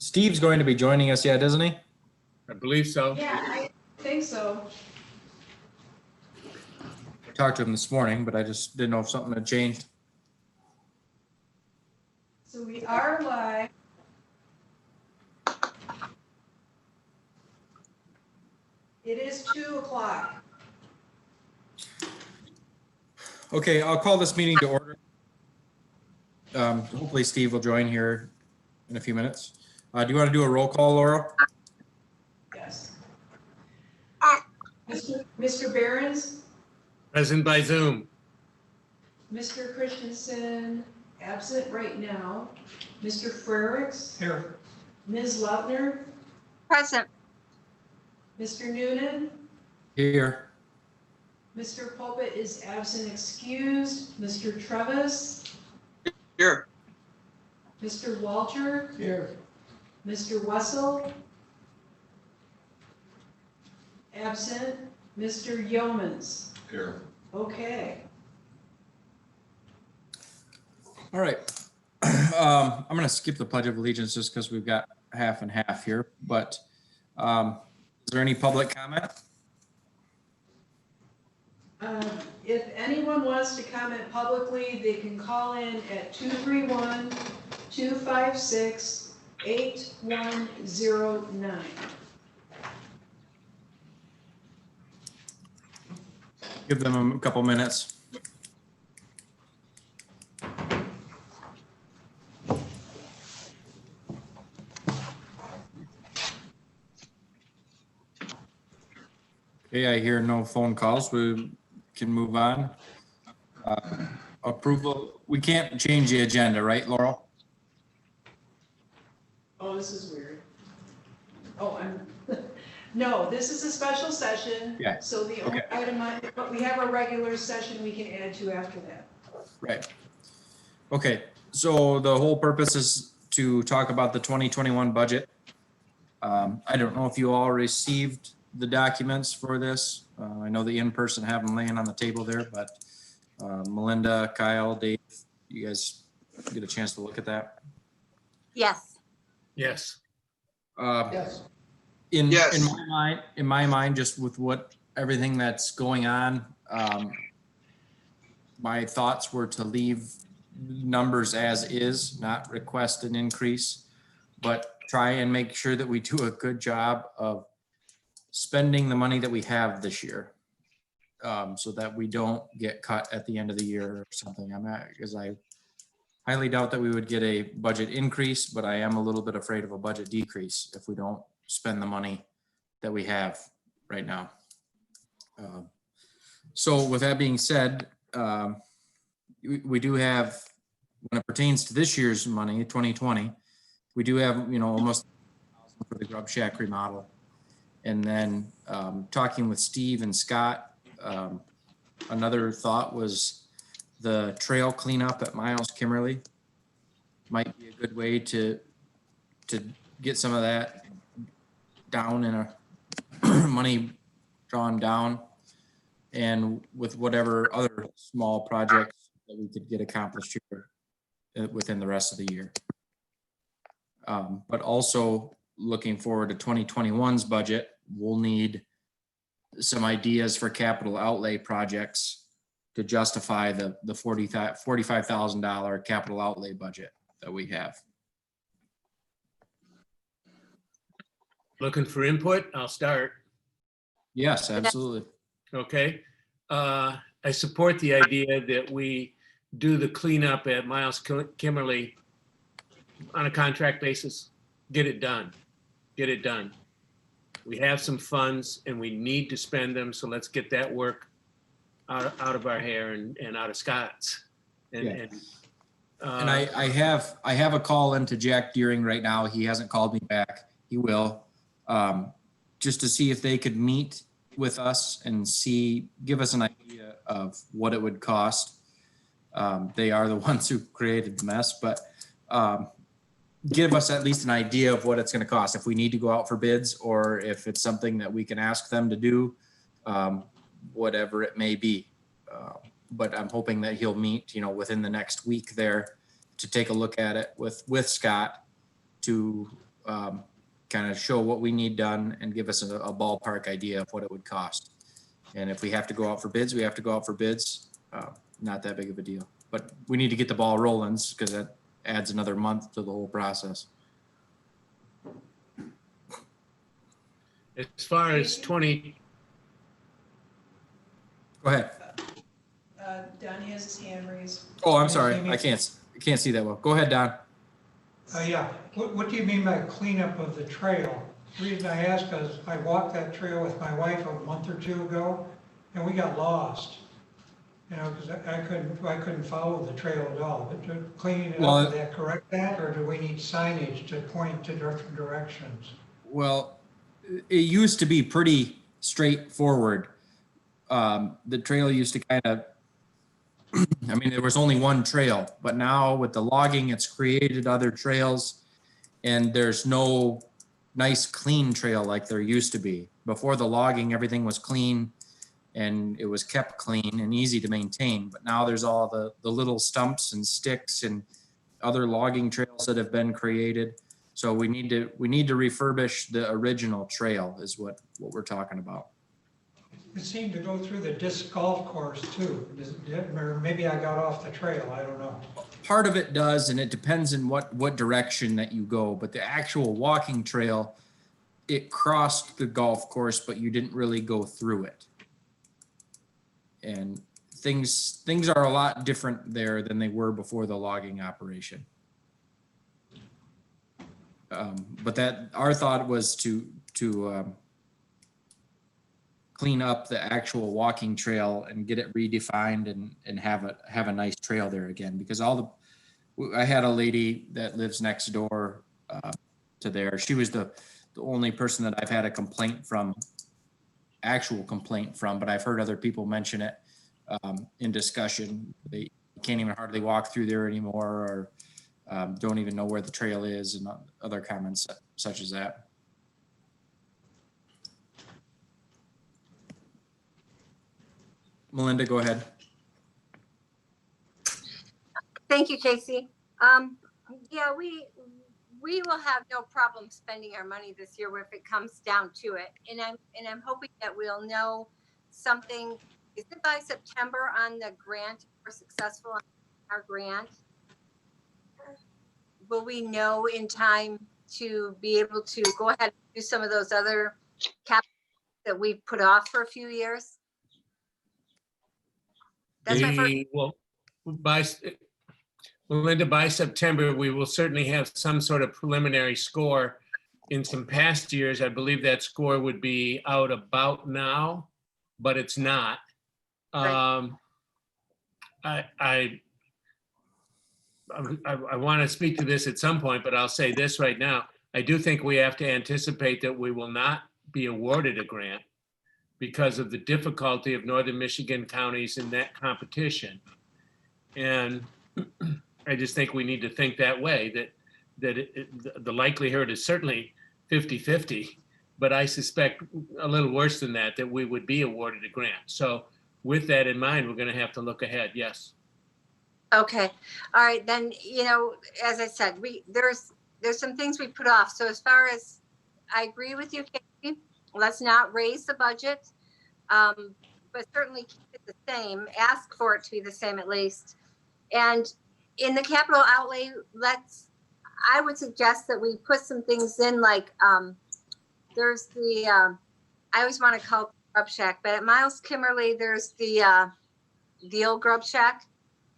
Steve's going to be joining us yet, isn't he? I believe so. Yeah, I think so. I talked to him this morning, but I just didn't know if something had changed. So we are live. It is 2 o'clock. Okay, I'll call this meeting to order. Hopefully Steve will join here in a few minutes. Do you want to do a roll call, Laura? Yes. Mr. Behrens, Present by Zoom. Mr. Christensen, absent right now. Mr. Frericks. Here. Ms. Lautner, Present. Mr. Noonan, Here. Mr. Pulpit is absent excused. Mr. Trevis, Here. Mr. Walter, Here. Mr. Wessel, absent. Mr. Yeomans. Here. Okay. All right. I'm going to skip the Pledge of Allegiance just because we've got half and half here. But is there any public comment? If anyone wants to comment publicly, they can call in at 231-256-8109. Give them a couple minutes. Okay, I hear no phone calls. We can move on. Approval, we can't change the agenda, right, Laurel? Oh, this is weird. Oh, no, this is a special session. Yeah, So the only okay. item, but we have a regular session we can add to after that. Right. Okay, so the whole purpose is to talk about the 2021 budget. I don't know if you all received the documents for this. I know the in-person have them laying on the table there, but Melinda, Kyle, Dave, you guys get a chance to look at that? Yes. Yes. Yes. In Yes. my mind, just with everything that's going on, my thoughts were to leave numbers as is, not request an increase, but try and make sure that we do a good job of spending the money that we have this year, so that we don't get cut at the end of the year or something. Because I highly doubt that we would get a budget increase, but I am a little bit afraid of a budget decrease if we don't spend the money that we have right now. So with that being said, we do have, when it pertains to this year's money, 2020, we do have, almost for the Grub Shack remodel. And then talking with Steve and Scott, another thought was the trail cleanup at Miles Kimmerly might be a good way to get some of that down in a money drawn down, and with whatever other small projects that we could get accomplished here within the rest of the year. But also looking forward to 2021's budget, we'll need some ideas for capital outlay projects to justify the $45,000 capital outlay budget that we have. Looking for input? I'll start. Yes, absolutely. Okay. I support the idea that we do the cleanup at Miles Kimmerly on a contract basis. Get it done. Get it done. We have some funds and we need to spend them. So let's get that work out of our hair and out of Scott's. And I have a call into Jack Deering right now. He hasn't called me back. He will, just to see if they could meet with us and give us an idea of what it would cost. They are the ones who created the mess, but give us at least an idea of what it's going to cost if we need to go out for bids, or if it's something that we can ask them to do, whatever it may be. But I'm hoping that he'll meet, within the next week there to take a look at it with Scott to kind of show what we need done and give us a ballpark idea of what it would cost. And if we have to go out for bids, we have to go out for bids. Not that big of a deal, but we need to get the ball rolling because that adds another month to the whole process. As far as 20, Go ahead. Don has his hand raised. Oh, I'm sorry. I can't see that well. Go ahead, Don. Yeah, what do you mean by cleanup of the trail? The reason I ask is I walked that trail with my wife a month or two ago, and we got lost. You know, because I couldn't follow the trail at all. But cleaning it up, did that correct that, or do we need signage to point to different directions? Well, it used to be pretty straightforward. The trail used to kind of, I mean, there was only one trail, but now with the logging, it's created other trails, and there's no nice clean trail like there used to be. Before the logging, everything was clean and it was kept clean and easy to maintain. But now there's all the little stumps and sticks and other logging trails that have been created. So we need to refurbish the original trail is what we're talking about. It seemed to go through the disc golf course too. Or maybe I got off the trail, I don't know. Part of it does, and it depends in what direction that you go, but the actual walking trail, it crossed the golf course, but you didn't really go through it. And things are a lot different there than they were before the logging operation. But that our thought was to clean up the actual walking trail and get it redefined and have a nice trail there again, because I had a lady that lives next door to there. She was the only person that I've had a actual complaint from, but I've heard other people mention it in discussion. They can't even hardly walk through there anymore, or don't even know where the trail is, and other comments such as that. Melinda, go ahead. Thank you, Casey. Yeah, we will have no problem spending our money this year if it comes down to it. And I'm hoping that we'll know something. Is it by September on the grant? If we're successful on our grant, will we know in time to be able to go ahead and do some of those other capital that we've put off for a few years? That's my first. well, Melinda, by September, we will certainly have some sort of preliminary score. In some past years, I believe that score would be out about now, but it's not. Right. I want to speak to this at some point, but I'll say this right now. I do think we have to anticipate that we will not be awarded a grant because of the difficulty of Northern Michigan counties in that competition. And I just think we need to think that way, that the likelihood is certainly 50-50, but I suspect a little worse than that we would be awarded a grant. So with that in mind, we're going to have to look ahead. Yes. Okay. All right. Then, as I said, there's some things we put off. So as far as I agree with you, Katie, let's not raise the budget, but certainly keep it the same, ask for it to be the same at least. And in the capital outlay, I would suggest that we put some things in like, there's I always want to call it Grub Shack, but at Miles Kimmerly, there's the old Grub Shack.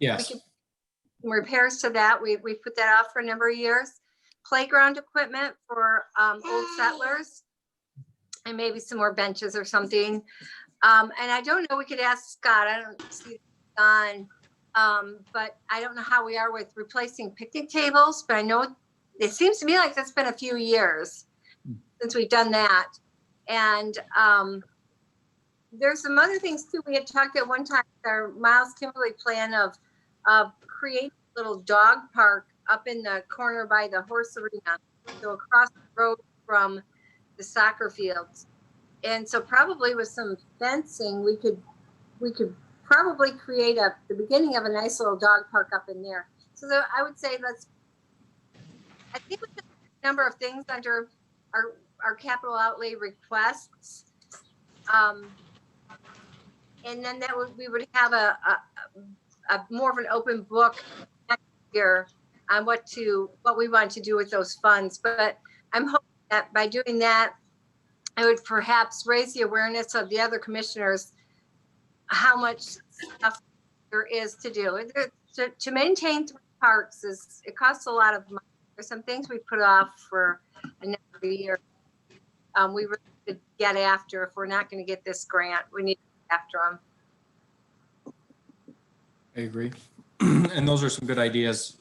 Yes. Repairs to that. We put that off for a number of years. Playground equipment for old settlers, and maybe some more benches or something. And I don't know, we could ask Scott. I don't see Don, but I don't know how we are with replacing picnic tables, but I know it seems to me like that's been a few years since we've done that. And there's some other things too. We had talked at one time, our Miles Kimberly plan of create a little dog park up in the corner by the horse arena, so across the road from the soccer fields. And so probably with some fencing, we could probably create the beginning of a nice little dog park up in there. So I would say I think we should number of things under our capital outlay requests. And then we would have a more of an open book next year on what we want to do with those funds. But I'm hoping that by doing that, I would perhaps raise the awareness of the other commissioners how much stuff there is to do. To maintain 3 parks it costs a lot of money. There's some things we put off for another year. We really could get after if we're not going to get this grant. We need to get after them. I agree. And those are some good ideas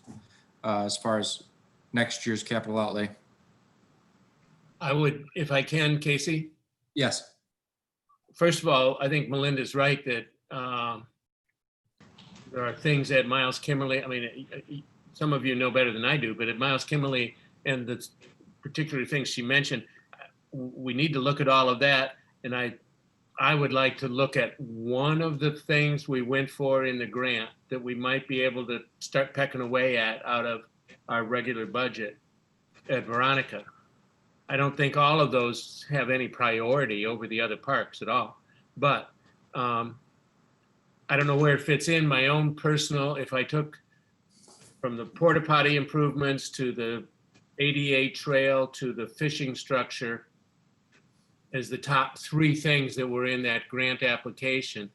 as far as next year's capital outlay. I would, if I can, Casey. Yes. First of all, I think Melinda's right that there are things at Miles Kimmerly. I mean, some of you know better than I do, but at Miles Kimmerly and the particular things she mentioned, we need to look at all of that. And I would like to look at one of the things we went for in the grant that we might be able to start pecking away at out of our regular budget at Veronica. I don't think all of those have any priority over the other parks at all. But I don't know where it fits in my own personal, if I took from the porta potty improvements to the ADA trail to the fishing structure as the top 3 things that were in that grant application.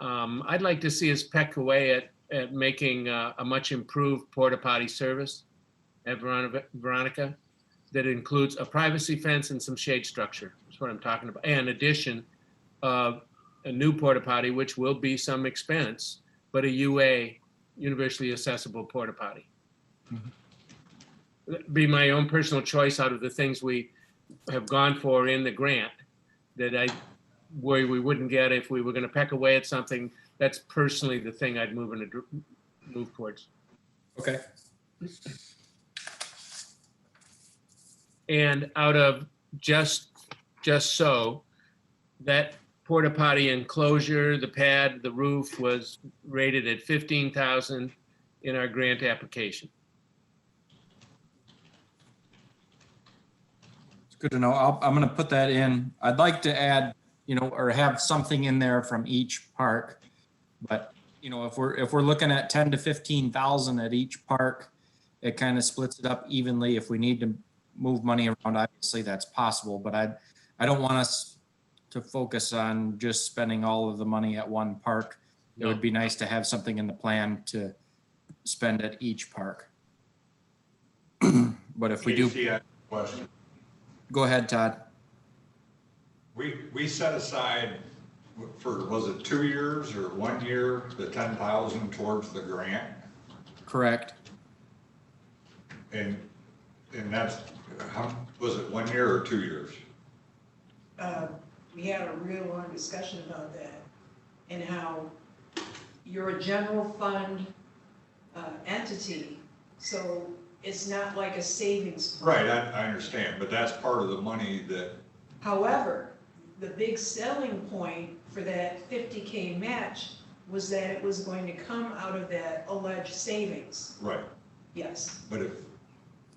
I'd like to see us peck away at making a much improved porta potty service at Veronica that includes a privacy fence and some shade structure. That's what I'm talking about. And addition of a new porta potty, which will be some expense, but a UA, universally accessible porta potty. Be my own personal choice out of the things we have gone for in the grant that I worry we wouldn't get if we were going to peck away at something. That's personally the thing I'd move towards. Okay. And out of just so, that porta potty enclosure, the pad, the roof was rated at 15,000 in our grant application. It's good to know. I'm going to put that in. I'd like to add, or have something in there from each park. But, if we're looking at 10 to 15,000 at each park, it kind of splits it up evenly. If we need to move money around, obviously that's possible, but I don't want us to focus on just spending all of the money at one park. It would be nice to have something in the plan to spend at each park. But if we do, Casey, I have a question. Go ahead, Todd. We set aside for, was it 2 years or 1 year, the 10,000 towards the grant? Correct. And that's, how, was it 1 year or 2 years? We had a real long discussion about that and how you're a general fund entity, so it's not like a savings plan. Right, I understand, but that's part of the money that, However, the big selling point for that 50K match was that it was going to come out of that alleged savings. right, Yes. but if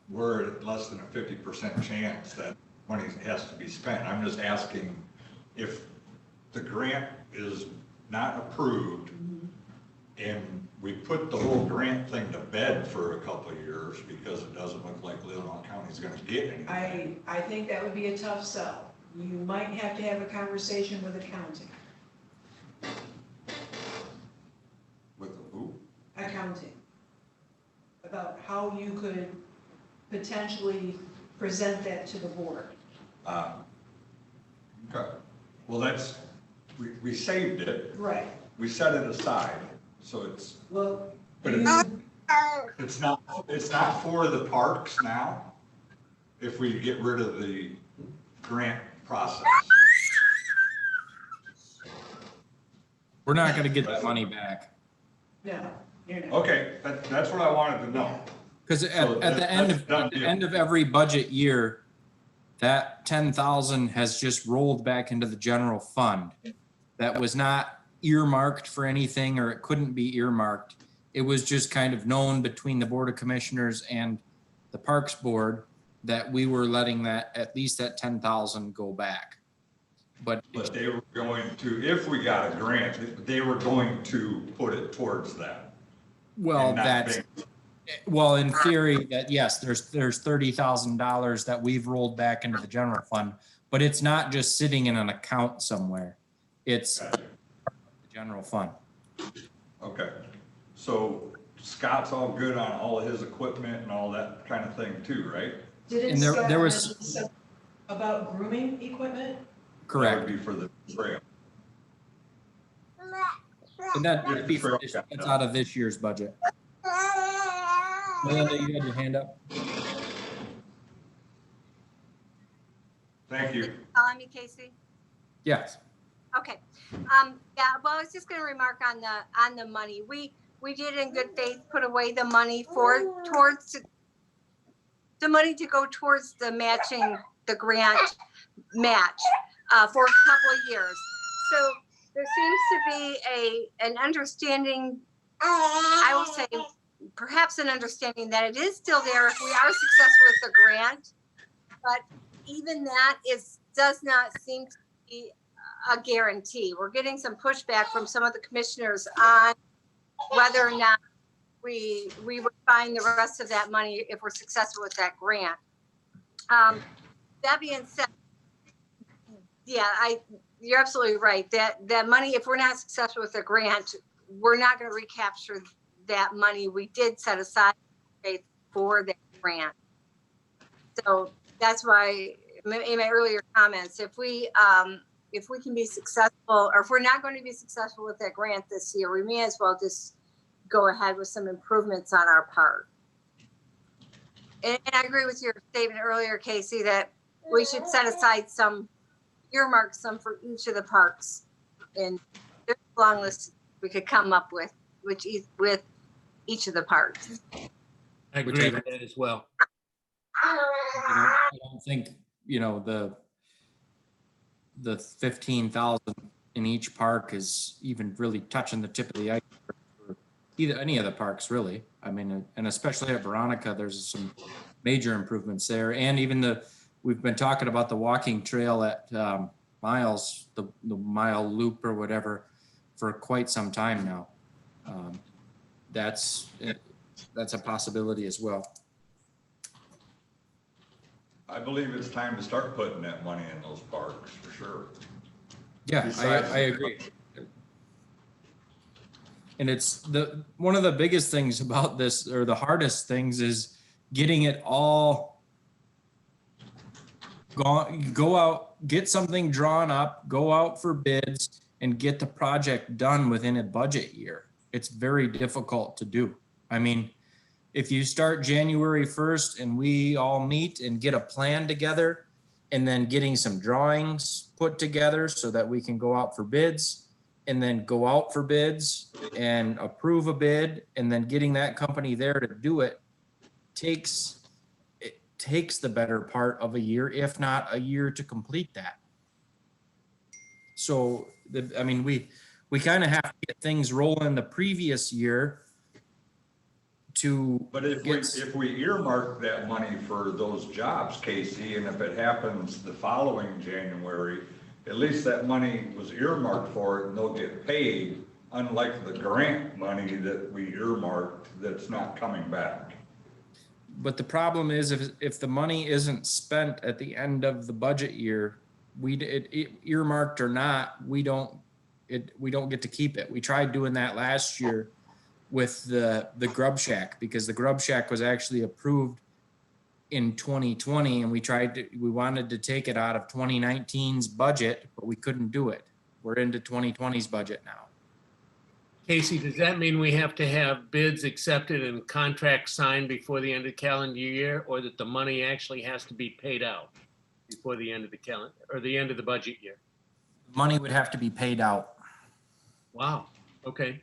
we're at less than a 50% chance that money has to be spent, I'm just asking if the grant is not approved and we put the whole grant thing to bed for a couple of years because it doesn't look like Leelanau County is going to get anything. I think that would be a tough sell. You might have to have a conversation with accounting. With the who? Accounting. About how you could potentially present that to the board. Okay. Well, that's, we saved it, Right. we set it aside, so it's, Well, but it's not for the parks now, if we get rid of the grant process. We're not going to get that money back. no, you're not. Okay, that's what I wanted to know. Because So at the end that's of, done at the deal. end of every budget year, that 10,000 has just rolled back into the general fund. That was not earmarked for anything, or it couldn't be earmarked. It was just kind of known between the Board of Commissioners and the Parks Board that we were letting that, at least that 10,000 go back. But But they were going to, if we got a grant, they were going to put it towards that. well, and not that's, bank. well, in theory, that yes, there's $30,000 that we've rolled back into the general fund, but it's not just sitting in an account somewhere. It's the general fund. Okay, so Scott's all good on all of his equipment and all that kind of thing too, right? Didn't And there Scott was- mention something about grooming equipment? That Correct. would be for the trail. And that would be, Trail. it's out of this year's budget. Melinda, you had your hand up? Thank you. Calling me, Casey? Yes. Okay. Yeah, well, I was just gonna remark on the money. We did in good faith put away the money towards the money to go towards the matching, the grant match, for a couple of years. So there seems to be an understanding, I will say, perhaps an understanding that it is still there if we are successful with the grant. But even that does not seem to be a guarantee. We're getting some pushback from some of the commissioners on whether or not we would find the rest of that money if we're successful with that grant. That being said, yeah, you're absolutely right. That money, if we're not successful with the grant, we're not going to recapture that money we did set aside for that grant. So that's why in my earlier comments, if we can be successful, or if we're not going to be successful with that grant this year, we may as well just go ahead with some improvements on our part. And I agree with your statement earlier, Casey, that we should set aside earmark some for each of the parks. And there's a long list we could come up with each of the parks. I agree with that as well. I don't think, the 15,000 in each park is even really touching the tip of the iceberg for either, any of the parks really. I mean, and especially at Veronica, there's some major improvements there. And even we've been talking about the walking trail at Miles, the mile loop or whatever, for quite some time now. That's a possibility as well. I believe it's time to start putting that money in those parks for sure. Yeah, I agree. And it's one of the biggest things about this, or the hardest things, is getting it all go out, get something drawn up, go out for bids, and get the project done within a budget year. It's very difficult to do. I mean, if you start January 1st and we all meet and get a plan together, and then getting some drawings put together so that we can go out for bids, and then go out for bids and approve a bid, and then getting that company there to do it takes the better part of a year, if not a year, to complete that. So, I mean, we kind of have to get things rolling the previous year to. But if we earmark that money for those jobs, Casey, and if it happens the following January, at least that money was earmarked for it and they'll get paid, unlike the grant money that we earmarked that's not coming back. But the problem is, if the money isn't spent at the end of the budget year, it earmarked or not, we don't get to keep it. We tried doing that last year with the Grub Shack, because the Grub Shack was actually approved in 2020, and we wanted to take it out of 2019's budget, but we couldn't do it. We're into 2020's budget now. Casey, does that mean we have to have bids accepted and contracts signed before the end of the calendar year, or that the money actually has to be paid out before the end of the calendar or the end of the budget year? Money would have to be paid out. Wow. Okay.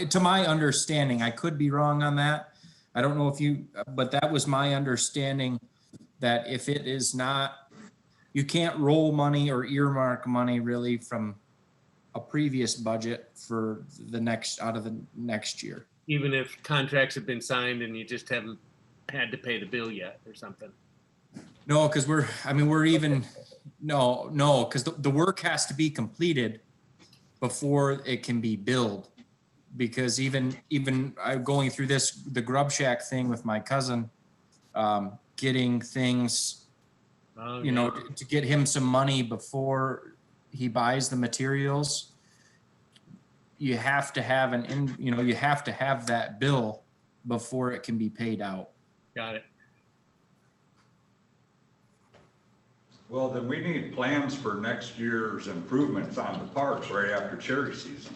To my understanding, I could be wrong on that. I don't know but that was my understanding, that if it is not, you can't roll money or earmark money really from a previous budget for out of the next year. Even if contracts have been signed and you just haven't had to pay the bill yet or something. No, because we're even, no, because the work has to be completed before it can be billed. Because even I'm going through the Grub Shack thing with my cousin, getting things, Oh, you know, to get him some money before he buys the materials. You have to have you have to have that bill before it can be paid out. got it. Well, then we need plans for next year's improvements on the parks right after cherry season.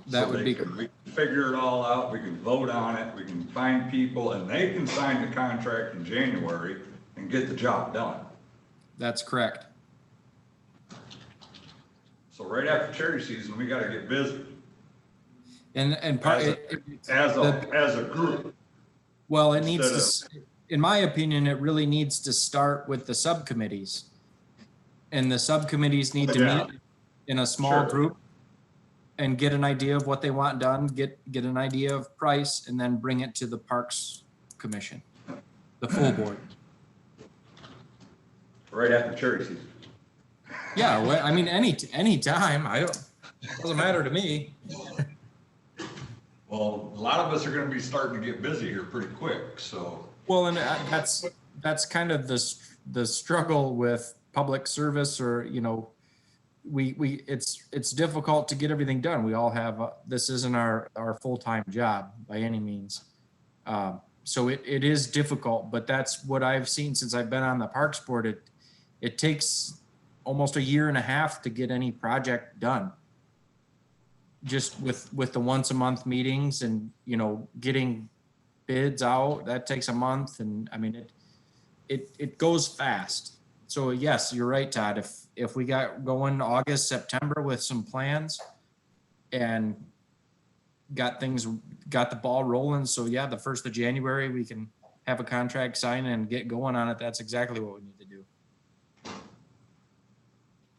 That would be, We can figure it all out, we can vote on it, we can find people, and they can sign the contract in January and get the job done. that's correct. So right after cherry season, we gotta get busy And part, as a group. well, it needs Instead to, in my opinion, it really needs to start with the subcommittees. And the subcommittees need to Yeah. meet in a small Sure. group and get an idea of what they want done, get an idea of price, and then bring it to the Parks Commission, the full board. Right after cherry season. Yeah, well, I mean, any time, doesn't matter to me. Well, a lot of us are gonna be starting to get busy here pretty quick, so. Well, and that's kind of the struggle with public service, or, you know, it's difficult to get everything done. We all have, this isn't our full-time job by any means. So it is difficult, but that's what I've seen since I've been on the Parks Board. It takes almost a year and a half to get any project done. Just with the once a month meetings and, you know, getting bids out, that takes a month. And I mean, it goes fast. So yes, you're right, Todd. If we got going August, September with some plans and got the ball rolling. So yeah, the 1st of January, we can have a contract signed and get going on it. That's exactly what we need to do.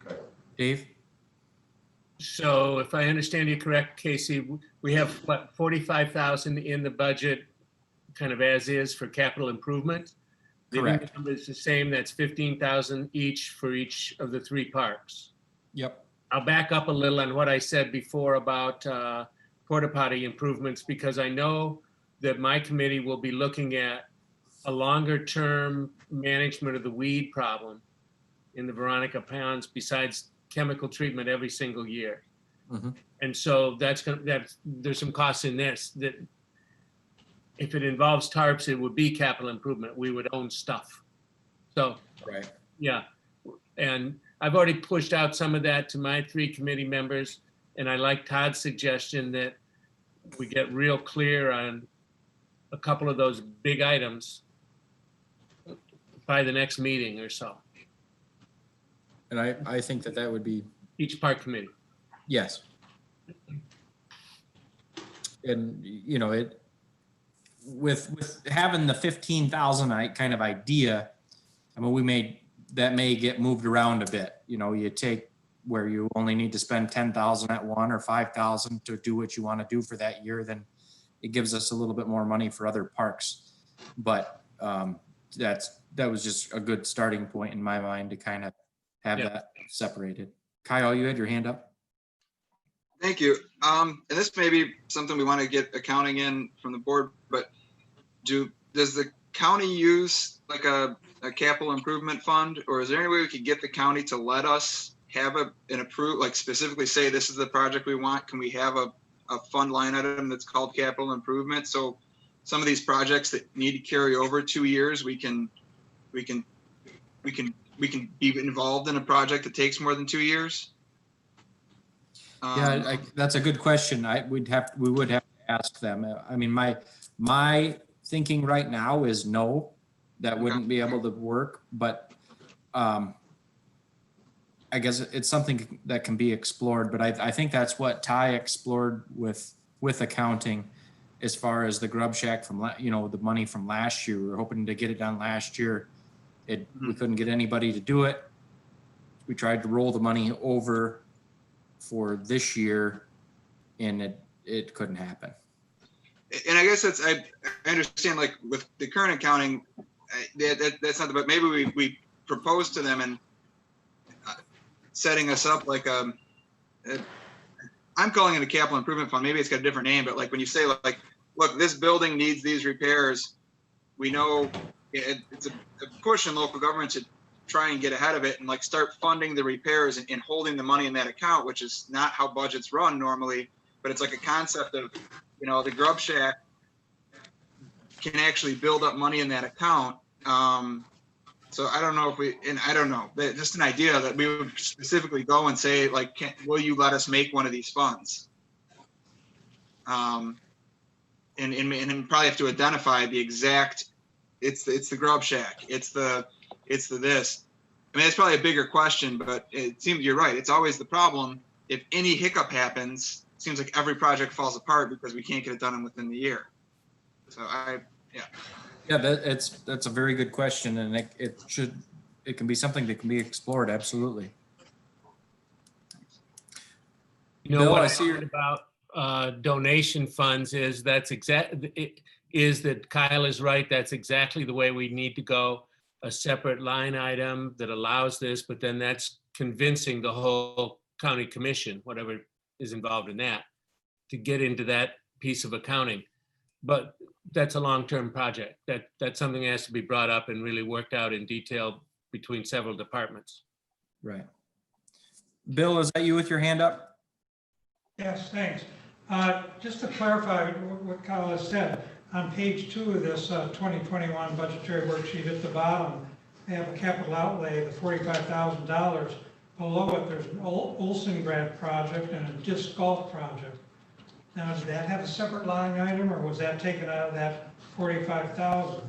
Okay. Dave? So if I understand you correct, Casey, we have what, 45,000 in the budget, kind of as is for capital improvement? The Correct. number is the same, that's 15,000 each for each of the 3 parks. Yep. I'll back up a little on what I said before about porta potty improvements, because I know that my committee will be looking at a longer term management of the weed problem in the Veronica ponds besides chemical treatment every single year. Mhm. And so there's some costs in this that if it involves tarps, it would be capital improvement. We would own stuff. So, Right. yeah. And I've already pushed out some of that to my 3 committee members. And I like Todd's suggestion that we get real clear on a couple of those big items by the next meeting or so, And I think that would be, each park committee. yes. And, you know, with having the 15,000 kind of idea, I mean, that may get moved around a bit. You know, you take where you only need to spend 10,000 at one or 5,000 to do what you want to do for that year, then it gives us a little bit more money for other parks. But that was just a good starting point in my mind to kind of have that separated. Kyle, you had your hand up. Thank you. And this may be something we want to get accounting in from the board, but does the county use like a capital improvement fund, or is there any way we could get the county to let us have an approved, like specifically say, this is the project we want? Can we have a fund line item that's called capital improvement? So some of these projects that need to carry over 2 years, we can be involved in a project that takes more than 2 years. Yeah, that's a good question. We would have to ask them. I mean, my thinking right now is no, that wouldn't be able to work, but I guess it's something that can be explored, but I think that's what Ty explored with accounting as far as the Grub Shack from, you know, the money from last year. We were hoping to get it done last year. We couldn't get anybody to do it. We tried to roll the money over for this year and it couldn't happen. And I guess I understand, like with the current accounting, that's not, but maybe we propose to them and setting us up like I'm calling it a capital improvement fund. Maybe it's got a different name, but like when you say like, look, this building needs these repairs, we know it's a push in local government to try and get ahead of it and like start funding the repairs and holding the money in that account, which is not how budgets run normally, but it's like a concept of, the grub shack can actually build up money in that account. So I don't know I don't know, just an idea that we would specifically go and say, like, will you let us make one of these funds? And probably have to identify the exact, it's the grub shack, it's the this. I mean, it's probably a bigger question, but it seems you're right. It's always the problem. If any hiccup happens, it seems like every project falls apart because we can't get it done within the year. So Yeah, that's a very good question, and it can be something that can be explored. Absolutely. Bill, What I I see heard about donation funds is that Kyle is right. That's exactly the way we need to go. A separate line item that allows this, but then that's convincing the whole county commission, whatever is involved in that, to get into that piece of accounting. But that's a long-term project. That's something that has to be brought up and really worked out in detail between several departments. Right. Bill, is that you with your hand up? Yes, thanks. Just to clarify what Kyle has said, on page 2 of this 2021 budgetary worksheet at the bottom, they have a capital outlay, the $45,000. Below it, there's an Olsengrad project and a disc golf project. Now, does that have a separate line item, or was that taken out of that 45,000?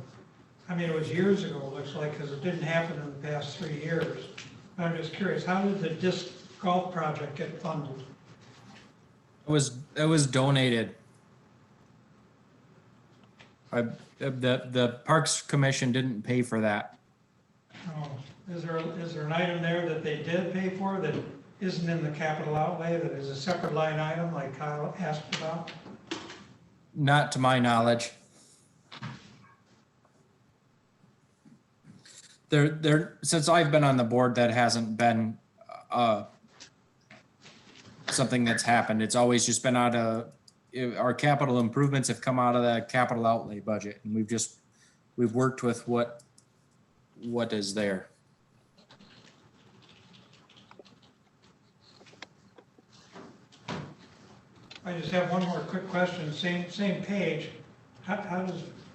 I mean, it was years ago, it looks like, because it didn't happen in the past 3 years. I'm just curious, how did the disc golf project get funded? It was donated. The Parks Commission didn't pay for that. Oh, is there an item there that they did pay for that isn't in the capital outlay, that is a separate line item like Kyle asked about? Not to my knowledge. Since I've been on the board, that hasn't been something that's happened. It's always just been out of, our capital improvements have come out of the capital outlay budget, and we've worked with what is there. I just have one more quick question, same page.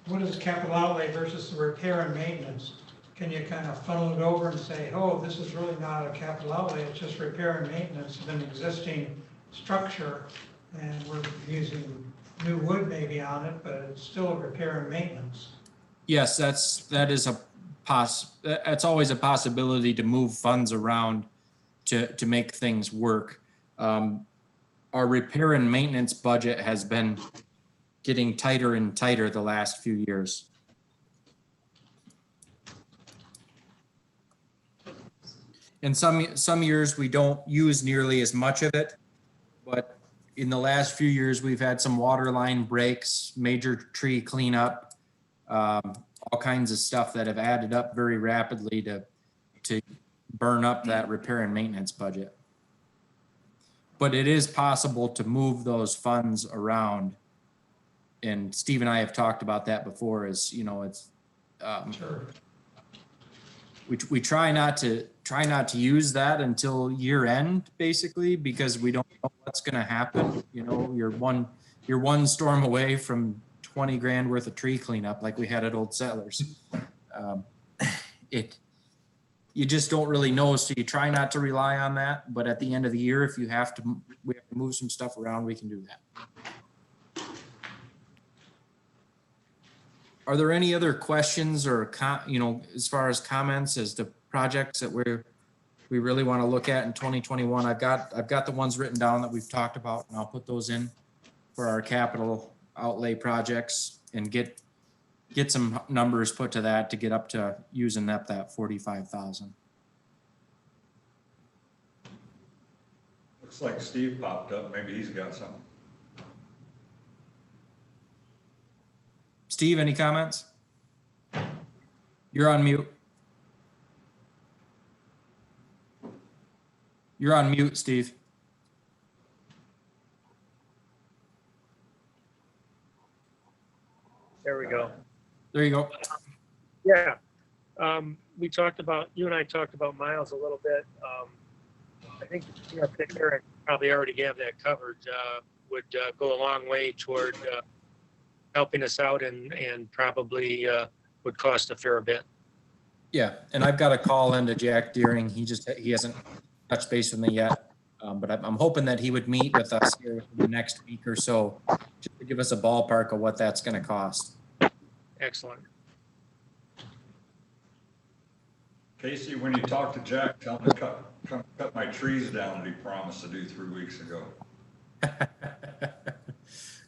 What is capital outlay versus the repair and maintenance? Can you kind of funnel it over and say, oh, this is really not a capital outlay, it's just repair and maintenance of an existing structure, and we're using new wood maybe on it, but it's still a repair and maintenance. Yes, that's always a possibility to move funds around to make things work. Our repair and maintenance budget has been getting tighter and tighter the last few years. In some years, we don't use nearly as much of it, but in the last few years, we've had some water line breaks, major tree cleanup, all kinds of stuff that have added up very rapidly to burn up that repair and maintenance budget. But it is possible to move those funds around. And Steve and I have talked about that before, it's Sure. we try not to use that until year end, basically, because we don't know what's going to happen. You're one storm away from 20 grand worth of tree cleanup like we had at Old Settlers. You just don't really know, so you try not to rely on that. But at the end of the year, if we have to move some stuff around, we can do that. Are there any other questions or as far as comments as to projects that we really want to look at in 2021? I've got the ones written down that we've talked about, and I'll put those in for our capital outlay projects and get some numbers put to that to get up to using that 45,000. Looks like Steve popped up. Maybe he's got something. Steve, any comments? You're on mute. You're on mute, Steve. There we go. There you go. Yeah. We talked about, you and I talked about miles a little bit. I think, you know, Eric probably already have that covered, would go a long way toward helping us out and probably would cost a fair bit. Yeah, and I've got a call into Jack Deering. He hasn't touched base with me yet. But I'm hoping that he would meet with us here in the next week or so, just to give us a ballpark of what that's gonna cost. Excellent. Casey, when you talk to Jack, tell him to come cut my trees down that he promised to do 3 weeks ago.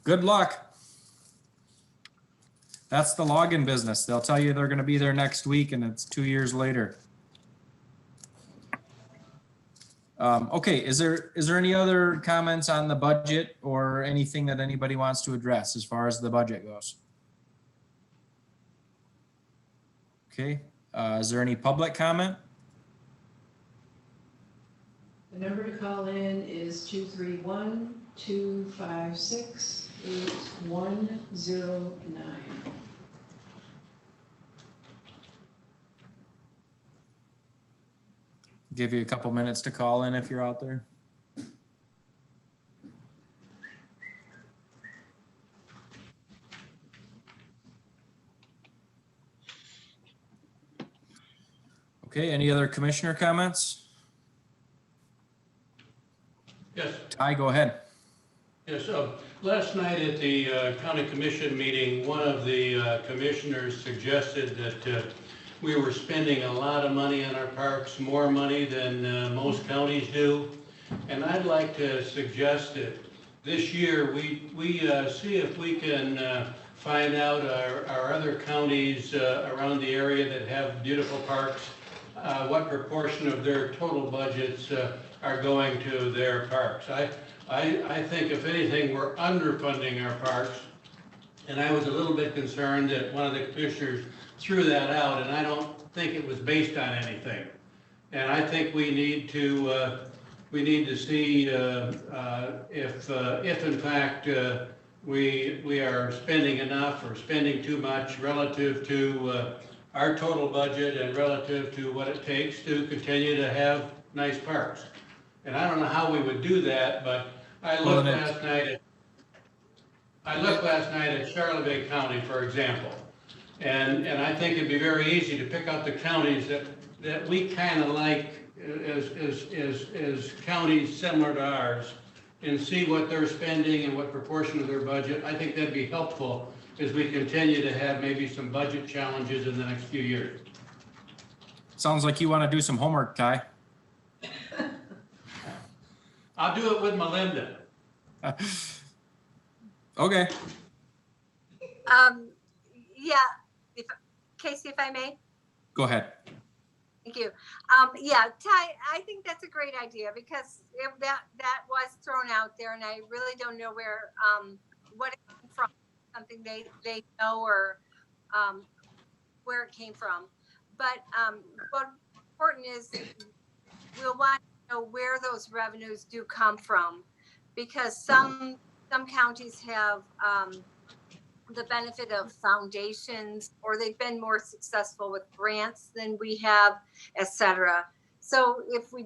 Good luck. That's the login business. They'll tell you they're gonna be there next week and it's 2 years later. Okay, is there any other comments on the budget or anything that anybody wants to address as far as the budget goes? Okay, is there any public comment? The number to call in is 231-256-8109. Give you a couple minutes to call in if you're out there. Okay, any other commissioner comments? Yes, Ty, go ahead. yes. Last night at the county commission meeting, one of the commissioners suggested that we were spending a lot of money on our parks, more money than most counties do. And I'd like to suggest that this year we see if we can find out our other counties around the area that have beautiful parks, what proportion of their total budgets are going to their parks. I think if anything, we're underfunding our parks. And I was a little bit concerned that one of the commissioners threw that out, and I don't think it was based on anything. And I think we need to see if in fact we are spending enough or spending too much relative to our total budget and relative to what it takes to continue to have nice parks. And I don't know how we would do that, but I looked last night at Charlotte County, for example. And I think it'd be very easy to pick out the counties that we kind of like as counties similar to ours and see what they're spending and what proportion of their budget. I think that'd be helpful as we continue to have maybe some budget challenges in the next few years. Sounds like you want to do some homework, Ty. I'll do it with Melinda. Okay. Yeah, Casey, if I may? Go ahead. Thank you. Yeah, Ty, I think that's a great idea because that was thrown out there and I really don't know where, what it came from, something they know or where it came from. But what's important is we'll want to know where those revenues do come from because some counties have the benefit of foundations, or they've been more successful with grants than we have, etc. So if we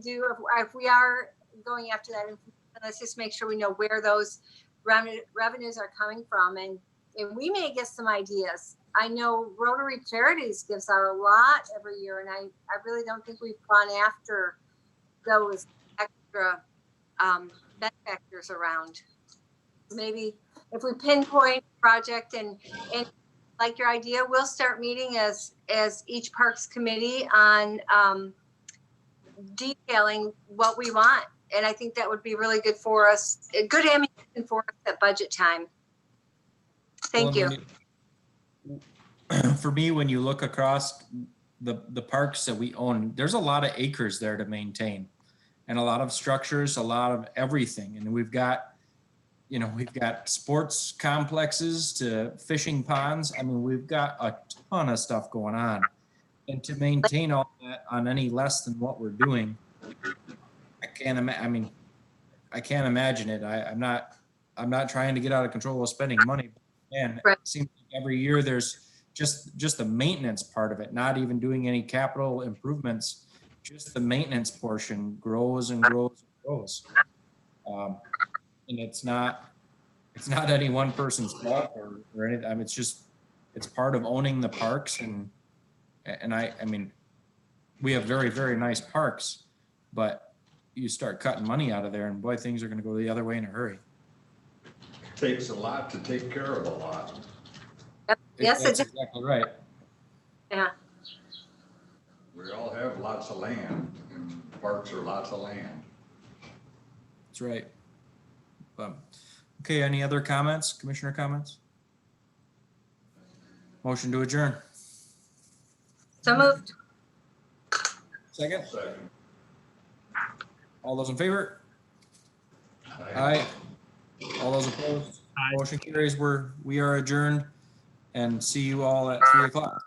are going after that, let's just make sure we know where those revenues are coming from, and we may get some ideas. I know Rotary Charities gives out a lot every year, and I really don't think we've gone after those extra benefactors around. Maybe if we pinpoint a project and like your idea, we'll start meeting as each parks committee on detailing what we want. And I think that would be really good for us, a good ammunition for us at budget time. Thank you. For me, when you look across the parks that we own, there's a lot of acres there to maintain and a lot of structures, a lot of everything. And we've got sports complexes to fishing ponds. I mean, we've got a ton of stuff going on. And to maintain all that on any less than what we're doing, I can't imagine it. I'm not trying to get out of control with spending money. And it Right. seems like every year there's just the maintenance part of it, not even doing any capital improvements, just the maintenance portion grows and grows and grows. And it's not any one person's fault or anything. I mean, it's part of owning the parks and I mean, we have very, very nice parks, but you start cutting money out of there and boy, things are gonna go the other way in a hurry. Takes a lot to take care of a lot. Yes, it That's does. exactly right. Yeah, We all have lots of land, and parks are lots of land. That's right. Okay, any other comments, commissioner comments? Motion to adjourn. so moved. Second, Second. all those in favor? Aye. All those opposed? Aye. Motion carries. We are adjourned and see you all at 3 o'clock.